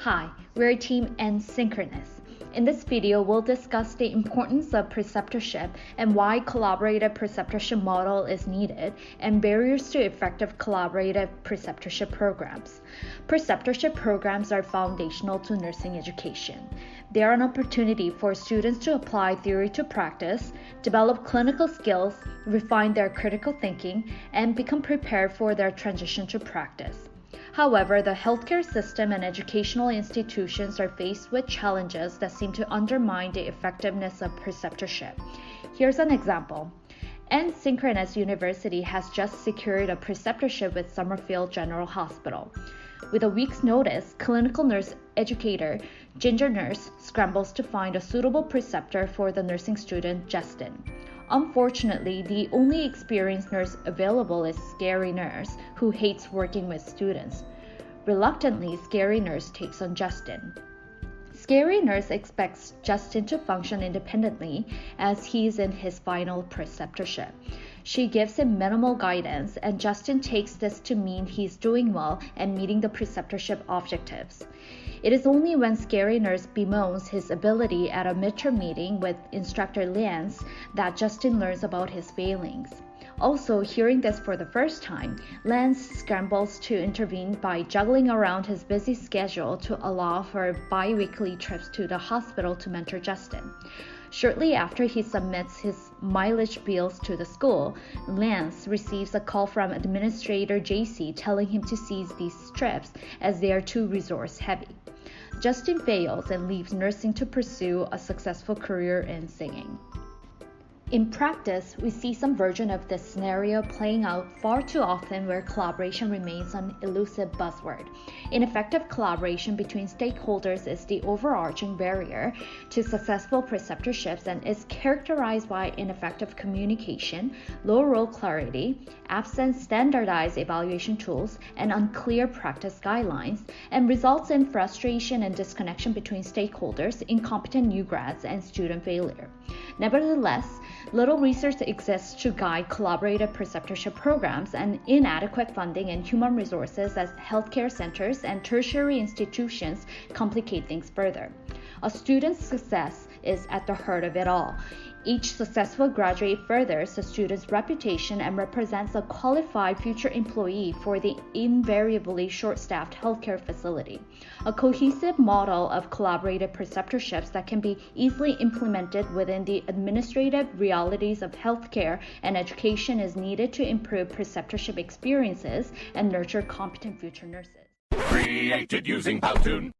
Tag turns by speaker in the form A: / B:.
A: Hi, we're Team Synchronous. In this video, we'll discuss the importance of preceptorship and why collaborative preceptorship model is needed and barriers to effective collaborative preceptorship programs. Preceptorship programs are foundational to nursing education. They are an opportunity for students to apply theory to practice, develop clinical skills, refine their critical thinking, and become prepared for their transition to practice. However, the healthcare system and educational institutions are faced with challenges that seem to undermine the effectiveness of preceptorship. Here's an example. Synchronous University has just secured a preceptorship with Summerfield General Hospital. With a week's notice, clinical nurse educator Ginger Nurse scrambles to find a suitable preceptor for the nursing student Justin. Unfortunately, the only experienced nurse available is Scary Nurse, who hates working with students. Reluctantly, Scary Nurse takes on Justin. Scary Nurse expects Justin to function independently as he is in his final preceptorship. She gives him minimal guidance, and Justin takes this to mean he's doing well and meeting the preceptorship objectives. It is only when Scary Nurse bemoans his ability at a midterm meeting with instructor Lance that Justin learns about his failings. Also, hearing this for the first time, Lance scrambles to intervene by juggling around his busy schedule to allow for bi-weekly trips to the hospital to mentor Justin. Shortly after he submits his mileage bills to the school, Lance receives a call from Administrator JC telling him to cease these trips as they are too resource-heavy. Justin fails and leaves nursing to pursue a successful career in singing. In practice, we see some version of this scenario playing out far too often where collaboration remains an elusive buzzword. Ineffective collaboration between stakeholders is the overarching barrier to successful preceptorships and is characterized by ineffective communication, low role clarity, absent standardized evaluation tools, and unclear practice guidelines, and results in frustration and disconnection between stakeholders, incompetent new grads, and student failure. Nevertheless, little research exists to guide collaborative preceptorship programs, and inadequate funding and human resources at healthcare centers and tertiary institutions complicate things further. A student's success is at the heart of it all. Each successful graduate furthers the student's reputation and represents a qualified future employee for the invariably short-staffed healthcare facility. A cohesive model of collaborative preceptorships that can be easily implemented within the administrative realities of healthcare and education is needed to improve preceptorship experiences and nurture competent future nurses.
B: Created using Powtoon.